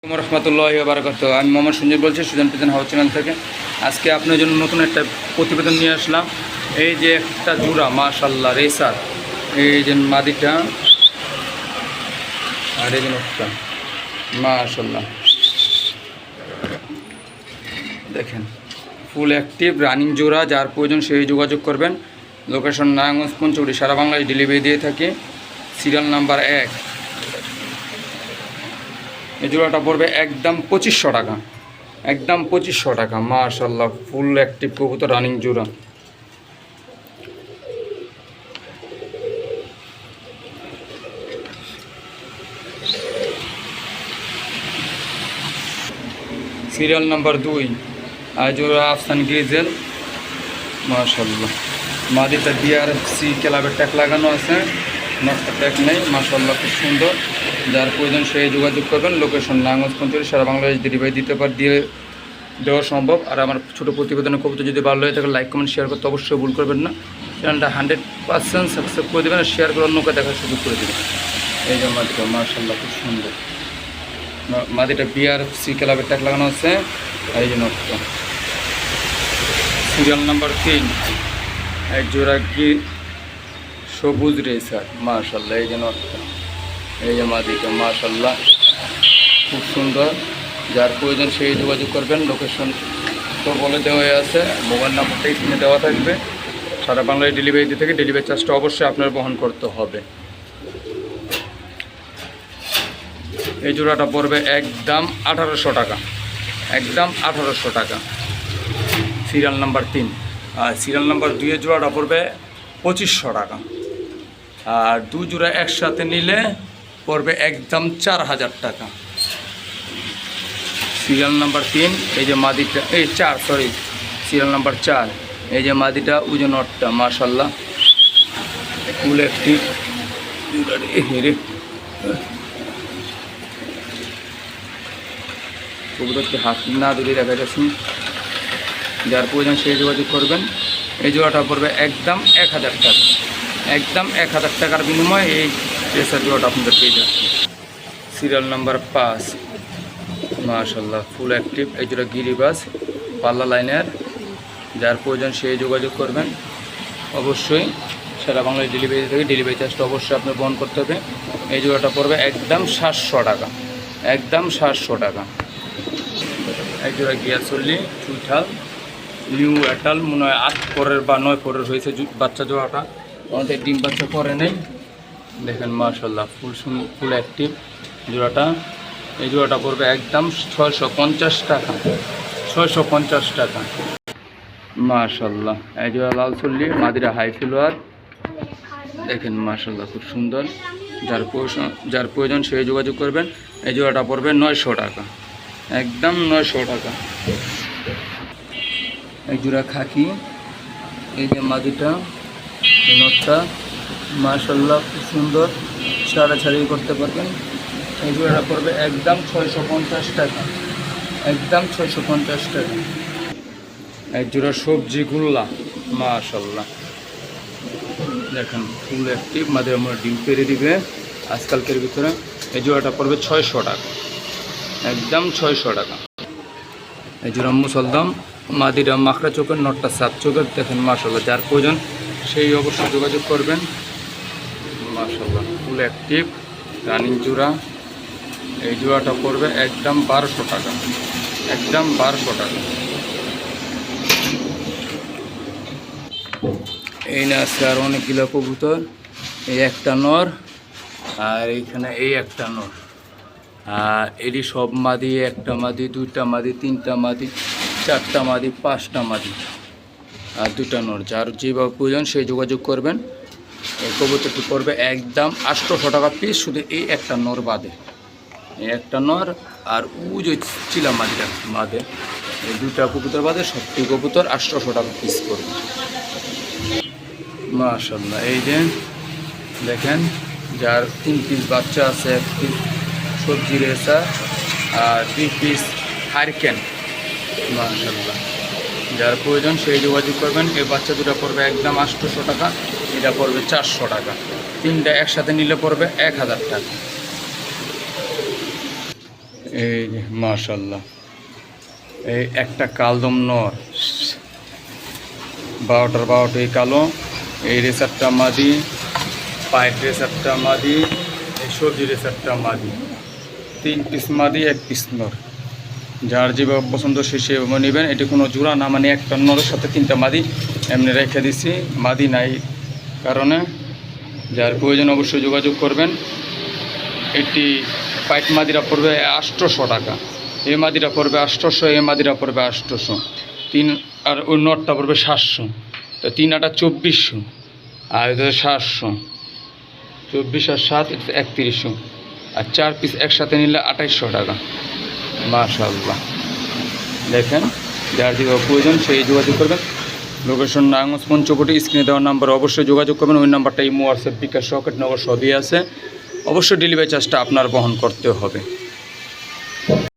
রহমতুল্লাহি ওয়া বারাকাতুহু। আমি মোহাম্মদ সঞ্জীব বলছি সুজন পিজন হাউস চ্যানেল থেকে। আজকে আপনার জন্য নতুন একটা প্রতিবেদন নিয়ে আসলাম। এই যে একটা জোড়া মাশাআল্লাহ রেসার, এই যে মাদিটা আর এই যে নটটা মাশাআল্লাহ দেখেন, ফুল অ্যাক্টিভ রানিং জোড়া। যার প্রয়োজন সেই যোগাযোগ করবেন। লোকেশন নারায়ণগঞ্জ পঞ্চগড়ি, সারা বাংলায় ডেলিভারি দিয়ে থাকি। Serial number 1। এই জোড়াটা পড়বে একদম 2500 টাকা, একদম 2500 টাকা। মাশাআল্লাহ ফুল অ্যাক্টিভ কবুতর রানিং জোড়া। সিরিয়াল নাম্বার 2 আর জোড়া আফসান গ্রিজেল মাশাআল্লাহ। মাদিটা ডিআরএফসি ক্লাবের ট্যাগ লাগানো আছে, নটটা ট্যাগ নেই। মাশাআল্লাহ খুব সুন্দর। যার প্রয়োজন সেই যোগাযোগ করবেন। লোকেশন নারায়ণগঞ্জ পঞ্চগড়ি, সারা বাংলাদেশ ডেলিভারি দিয়ে দেওয়া সম্ভব। আর আমার ছোটো প্রতিবেদনের কবিতা যদি ভালো হয়ে থাকে লাইক কমেন্ট শেয়ার করতে অবশ্যই ভুল করবেন না। চ্যানেলটা 100% সাবস্ক্রাইব করে দেবেন আর শেয়ার করে অন্যকে দেখার সুযোগ করে দেবেন। এই যে মাদিটা মাশাআল্লাহ খুব সুন্দর। মাদিটা বিআরএফসি ক্লাবের ট্যাগ লাগানো আছে। এই যে নটটা সিরিয়াল নাম্বার 3 এক জোড়া কি সবুজ রেসার মাশাআল্লাহ। এই যে নটটা, এই যে মাদিটা মাশাআল্লাহ খুব সুন্দর। যার প্রয়োজন সেই যোগাযোগ করবেন। লোকেশন তো বলে দেওয়া আছে, মোবাইল নাম্বারটা স্ক্রিনে দেওয়া থাকবে। সারা বাংলায় ডেলিভারি দিয়ে থেকে ডেলিভারি চার্জটা অবশ্যই আপনার বহন করতে হবে। এই জোড়াটা পড়বে একদম 1800 টাকা, একদম 1800 টাকা। সিরিয়াল নাম্বার 3 আর সিরিয়াল নাম্বার 2 এর জোড়াটা পড়বে 2500 টাকা। আর দু জোড়া একসাথে নিলে পড়বে একদম 4000 টাকা। সিরিয়াল নাম্বার 3 এই যে মাদিটা, এই 4 সরি সিরিয়াল নাম্বার 4 এই যে মাদিটা উজো নটটা মাশাআল্লাহ ফুল একটি হেরে কবুতরকে হাত না দূরে দেখা যাচ্ছে। যার প্রয়োজন সেই যোগাযোগ করবেন। এই জোড়াটা পড়বে একদম 1000 টাকা, একদম 1000 টাকার বিনিময়ে এই রেসার জোড়াটা আপনাদের পেয়ে যাচ্ছে। সিরিয়াল নাম্বার 5 মাশাআল্লাহ ফুল অ্যাক্টিভ এই জোড়া গিরিবাস পাল্লা লাইনের। যার প্রয়োজন সেই যোগাযোগ করবেন। অবশ্যই সারা বাংলায় ডেলিভারি থেকে ডেলিভারি চার্জটা অবশ্যই আপনার বহন করতে হবে। এই জোড়াটা পড়বে একদম 700 টাকা, একদম 700 টাকা। এক জোড়া গিয়াসল্লি চুইঠাল নিউ অ্যাটাল মনে হয় 8 পরের বা 9 পরের হয়েছে বাচ্চা জোড়াটা, আমাদের ডিম বাচ্চা করে নেই। দেখেন মাশাআল্লাহ ফুল অ্যাক্টিভ জোড়াটা। এই জোড়াটা পড়বে একদম 650 টাকা, 650 টাকা মাশাআল্লাহ। এই জোড়া লাল চল্লি মাদিরা হাই ফিলোয়ার দেখেন মাশাআল্লাহ খুব সুন্দর। যার প্রয়োজন সেই যোগাযোগ করবেন। এই জোড়াটা পড়বে 900 টাকা, একদম 900 টাকা। এক জোড়া খাকি এই যে মাদিটা নটটা মাশাআল্লাহ খুব সুন্দর, ছাড়াছাড়ি করতে পারবেন। এই জোড়াটা পড়বে একদম 650 টাকা, একদম 650 টাকা। এক জোড়া সবজি গুল্লা মাশাআল্লাহ দেখেন ফুল অ্যাক্টিভ মাদের আমরা ডিম পেরে দিবে আজকালকের ভিতরে। এই জোড়াটা পড়বে 600 টাকা, একদম 600 টাকা। এই জোড়া মুসলদম মাদিরা মাখরা চোখের নটটা সাপ চোখের দেখেন মাশাআল্লাহ। যার প্রয়োজন সেই অবশ্যই যোগাযোগ করবেন। মাশাআল্লাহ ফুল অ্যাক্টিভ রানিং জোড়া। এই জোড়াটা পড়বে একদম 1200 টাকা, একদম 1200 টাকা। এই না আছে আর অনেকগুলো কবুতর। এই একটা নর আর এইখানে এই একটা নর। আর এটি সব মাদি, একটা মাদি, দুইটা মাদি, তিনটা মাদি, চারটা মাদি, 5টা মাদি আর 2টা নর। যার যেভাবে প্রয়োজন সেই যোগাযোগ করবেন। এই কবুতরটি পড়বে একদম 800 টাকা পিস, শুধু এই একটা নর বাদে। এই একটা নর আর যে চিলা মাদিটা বাদে, এই 2টা কবুতর বাদে সবটি কবুতর 800 টাকা পিস করবে মাশাআল্লাহ। এই যে দেখেন যার 3 পিস বাচ্চা আছে, 1 পিস সবজি রেসা আর 2 পিস হারকেন মাশাআল্লাহ। যার প্রয়োজন সেই যোগাযোগ করবেন। এই বাচ্চা দুটো পড়বে একদম 800 টাকা, এটা পড়বে 400 টাকা। 3টা একসাথে নিলে পড়বে 1000 টাকা। এই যে মাশাআল্লাহ, এই একটা কালদম নর 12টার কালো, এই রেসারটা মাদি, পাইট রেসারটা মাদি, এই সবজি রেসারটা মাদি, 3 পিস মাদি 1 পিস নর। যার যেভাবে পছন্দ সে সেভাবে নেবেন। এটি কোনো জোড়া না, মানে একটা নরের সাথে 3টা মাদি এমনি রেখে দিছি, মাদি নাই কারণে। যার প্রয়োজন অবশ্যই যোগাযোগ করবেন। এটি পাইট মাদিরা পড়বে 800 টাকা, এই মাদিরা পড়বে 800, এই মাদিরা পড়বে 800, আর ওই নটটা পড়বে 700। তো 3 আটা 2400, আর এটা 700, 24 আর 7 3100, আর 4 পিস একসাথে নিলে 2800 টাকা। মাশাআল্লাহ, দেখেন যার যেভাবে প্রয়োজন সেই যোগাযোগ করবেন। লোকেশন নারায়ণগঞ্জ পঞ্চবটি, স্ক্রিনে দেওয়ার নাম্বারে অবশ্যই যোগাযোগ করবেন। ওই নাম্বারটা ইমো, হোয়াটসঅ্যাপ, বিকাশ, রকেট নগর সবই আছে। অবশ্যই ডেলিভারি চার্জটা আপনার বহন করতে হবে।